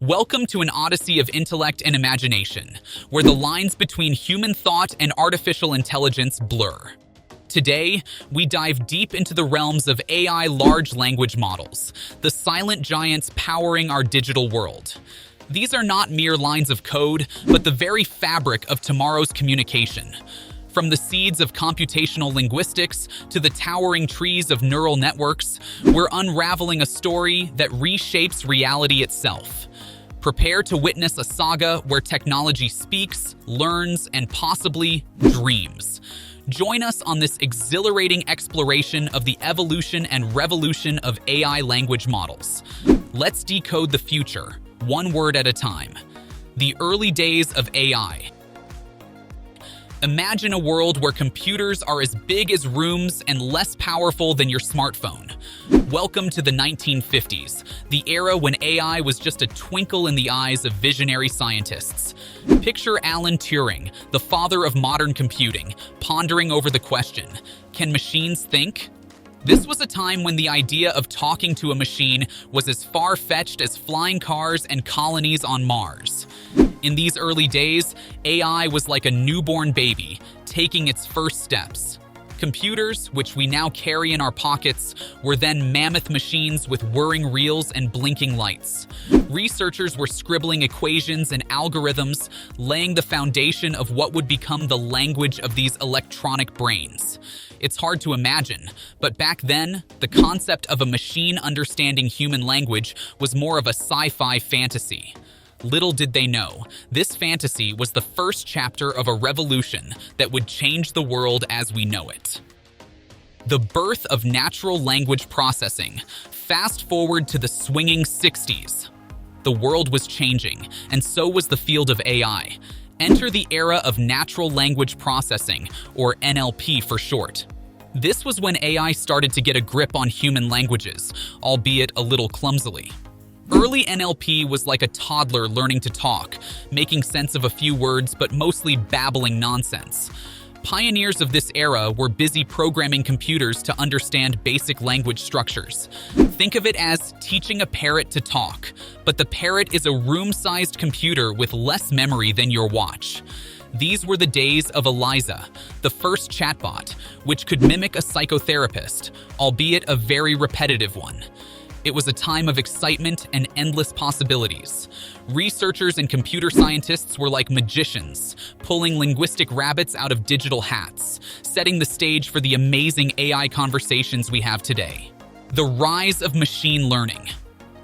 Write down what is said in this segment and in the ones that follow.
Welcome to an odyssey of intellect and imagination, where the lines between human thought and artificial intelligence blur. Today, we dive deep into the realms of AI large language models, the silent giants powering our digital world. These are not mere lines of code, but the very fabric of tomorrow's communication. From the seeds of computational linguistics to the towering trees of neural networks, we're unraveling a story that reshapes reality itself. Prepare to witness a saga where technology speaks, learns, and possibly dreams. Join us on this exhilarating exploration of the evolution and revolution of AI language models. Let's decode the future, one word at a time. The early days of AI. Imagine a world where computers are as big as rooms and less powerful than your smartphone. Welcome to the 1950s, the era when AI was just a twinkle in the eyes of visionary scientists. Picture Alan Turing, the father of modern computing, pondering over the question, can machines think? This was a time when the idea of talking to a machine was as far-fetched as flying cars and colonies on Mars. In these early days, AI was like a newborn baby, taking its first steps. Computers, which we now carry in our pockets, were then mammoth machines with whirring reels and blinking lights. Researchers were scribbling equations and algorithms, laying the foundation of what would become the language of these electronic brains. It's hard to imagine, but back then, the concept of a machine understanding human language was more of a sci-fi fantasy. Little did they know, this fantasy was the first chapter of a revolution that would change the world as we know it. The birth of natural language processing. Fast forward to the swinging 60s. The world was changing, and so was the field of AI. Enter the era of natural language processing, or NLP for short. This was when AI started to get a grip on human languages, albeit a little clumsily. Early NLP was like a toddler learning to talk, making sense of a few words but mostly babbling nonsense. Pioneers of this era were busy programming computers to understand basic language structures. Think of it as teaching a parrot to talk, but the parrot is a room-sized computer with less memory than your watch. These were the days of Eliza, the first chatbot, which could mimic a psychotherapist, albeit a very repetitive one. It was a time of excitement and endless possibilities. Researchers and computer scientists were like magicians, pulling linguistic rabbits out of digital hats, setting the stage for the amazing AI conversations we have today. The rise of machine learning.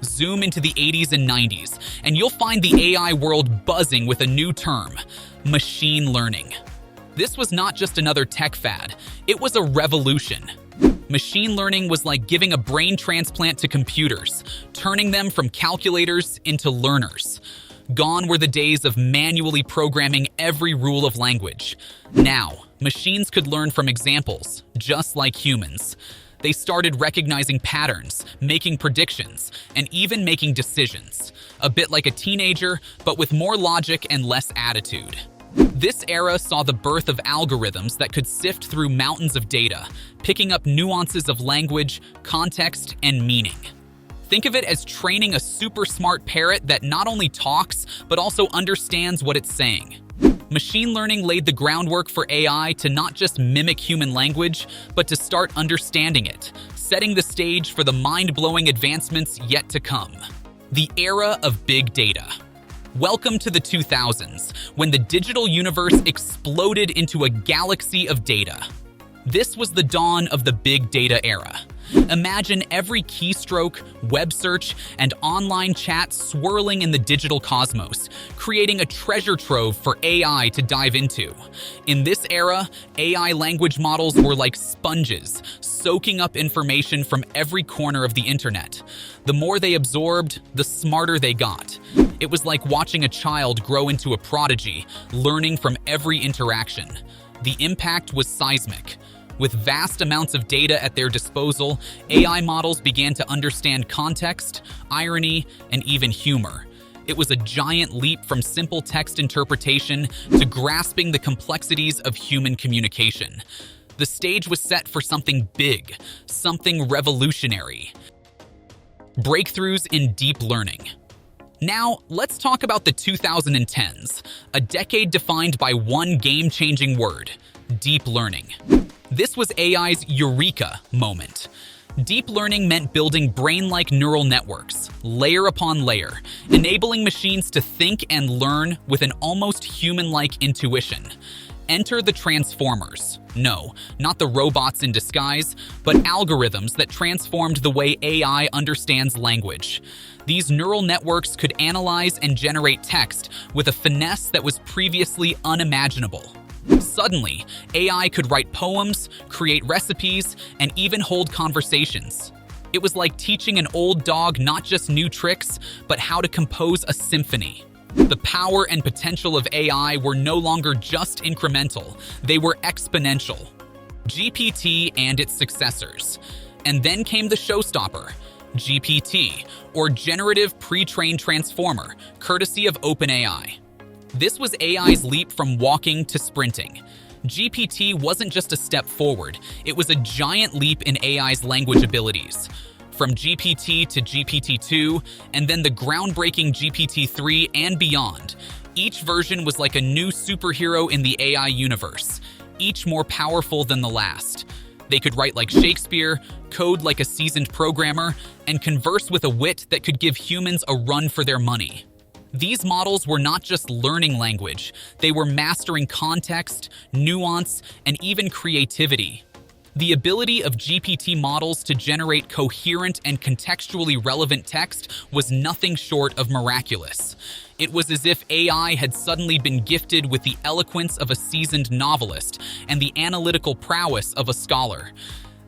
Zoom into the 80s and 90s, and you'll find the AI world buzzing with a new term, machine learning. This was not just another tech fad, it was a revolution. Machine learning was like giving a brain transplant to computers, turning them from calculators into learners. Gone were the days of manually programming every rule of language. Now, machines could learn from examples, just like humans. They started recognizing patterns, making predictions, and even making decisions. A bit like a teenager, but with more logic and less attitude. This era saw the birth of algorithms that could sift through mountains of data, picking up nuances of language, context, and meaning. Think of it as training a super smart parrot that not only talks, but also understands what it's saying. Machine learning laid the groundwork for AI to not just mimic human language, but to start understanding it, setting the stage for the mind-blowing advancements yet to come. The era of big data. Welcome to the 2000s, when the digital universe exploded into a galaxy of data. This was the dawn of the big data era. Imagine every keystroke, web search, and online chat swirling in the digital cosmos, creating a treasure trove for AI to dive into. In this era, AI language models were like sponges, soaking up information from every corner of the internet. The more they absorbed, the smarter they got. It was like watching a child grow into a prodigy, learning from every interaction. The impact was seismic. With vast amounts of data at their disposal, AI models began to understand context, irony, and even humor. It was a giant leap from simple text interpretation to grasping the complexities of human communication. The stage was set for something big, something revolutionary. Breakthroughs in deep learning. Now, let's talk about the 2010s, a decade defined by one game-changing word: deep learning. This was AI's eureka moment. Deep learning meant building brain-like neural networks, layer upon layer, enabling machines to think and learn with an almost human-like intuition. Enter the transformers. No, not the robots in disguise, but algorithms that transformed the way AI understands language. These neural networks could analyze and generate text with a finesse that was previously unimaginable. Suddenly, AI could write poems, create recipes, and even hold conversations. It was like teaching an old dog not just new tricks, but how to compose a symphony. The power and potential of AI were no longer just incremental, they were exponential. GPT and its successors. And then came the showstopper, GPT, or Generative Pre-trained Transformer, courtesy of OpenAI. This was AI's leap from walking to sprinting. GPT wasn't just a step forward, it was a giant leap in AI's language abilities. From GPT to GPT-2, and then the groundbreaking GPT-3 and beyond, each version was like a new superhero in the AI universe, each more powerful than the last. They could write like Shakespeare, code like a seasoned programmer, and converse with a wit that could give humans a run for their money. These models were not just learning language, they were mastering context, nuance, and even creativity. The ability of GPT models to generate coherent and contextually relevant text was nothing short of miraculous. It was as if AI had suddenly been gifted with the eloquence of a seasoned novelist and the analytical prowess of a scholar.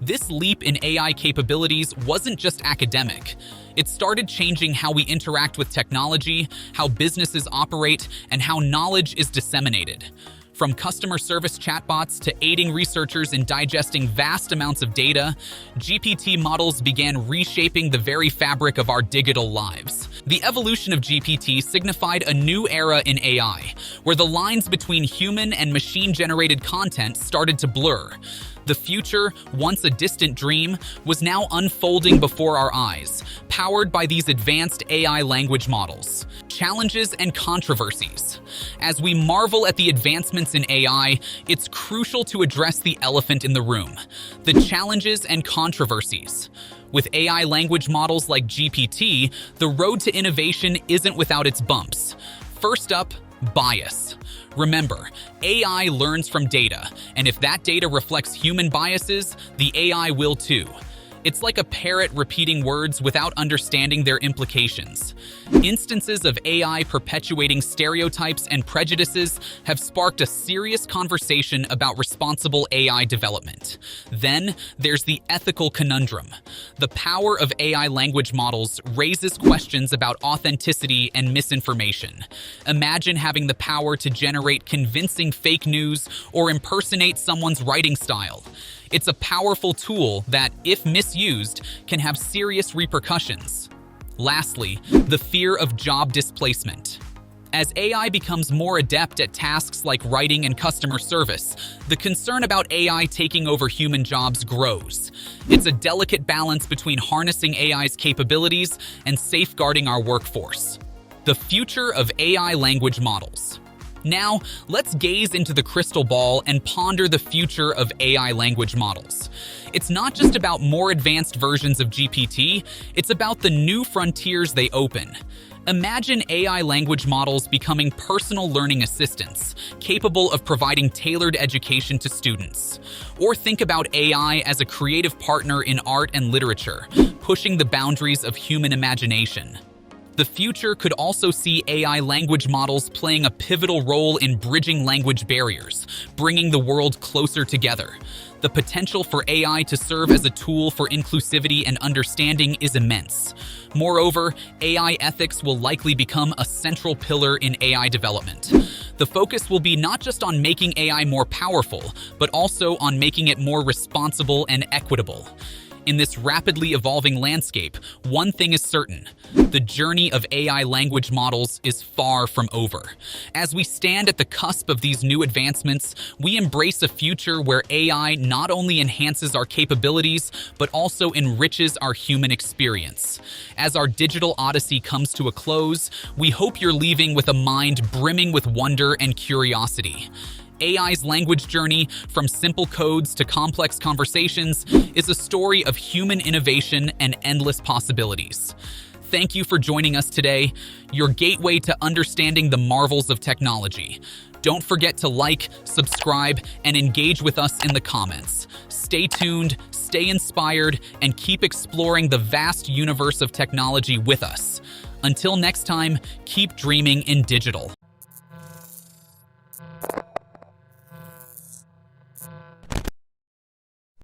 This leap in AI capabilities wasn't just academic. It started changing how we interact with technology, how businesses operate, and how knowledge is disseminated. From customer service chatbots to aiding researchers in digesting vast amounts of data, GPT models began reshaping the very fabric of our digital lives. The evolution of GPT signified a new era in AI, where the lines between human and machine-generated content started to blur. The future, once a distant dream, was now unfolding before our eyes, powered by these advanced AI language models. Challenges and controversies. As we marvel at the advancements in AI, it's crucial to address the elephant in the room: the challenges and controversies. With AI language models like GPT, the road to innovation isn't without its bumps. First up, bias. Remember, AI learns from data, and if that data reflects human biases, the AI will too. It's like a parrot repeating words without understanding their implications. Instances of AI perpetuating stereotypes and prejudices have sparked a serious conversation about responsible AI development. Then, there's the ethical conundrum. The power of AI language models raises questions about authenticity and misinformation. Imagine having the power to generate convincing fake news or impersonate someone's writing style. It's a powerful tool that, if misused, can have serious repercussions. Lastly, the fear of job displacement. As AI becomes more adept at tasks like writing and customer service, the concern about AI taking over human jobs grows. It's a delicate balance between harnessing AI's capabilities and safeguarding our workforce. The future of AI language models. Now, let's gaze into the crystal ball and ponder the future of AI language models. It's not just about more advanced versions of GPT, it's about the new frontiers they open. Imagine AI language models becoming personal learning assistants, capable of providing tailored education to students. Or think about AI as a creative partner in art and literature, pushing the boundaries of human imagination. The future could also see AI language models playing a pivotal role in bridging language barriers, bringing the world closer together. The potential for AI to serve as a tool for inclusivity and understanding is immense. Moreover, AI ethics will likely become a central pillar in AI development. The focus will be not just on making AI more powerful, but also on making it more responsible and equitable. In this rapidly evolving landscape, one thing is certain: the journey of AI language models is far from over. As we stand at the cusp of these new advancements, we embrace a future where AI not only enhances our capabilities, but also enriches our human experience. As our digital odyssey comes to a close, we hope you're leaving with a mind brimming with wonder and curiosity. AI's language journey, from simple codes to complex conversations, is a story of human innovation and endless possibilities. Thank you for joining us today, your gateway to understanding the marvels of technology. Don't forget to like, subscribe, and engage with us in the comments. Stay tuned, stay inspired, and keep exploring the vast universe of technology with us. Until next time, keep dreaming in digital.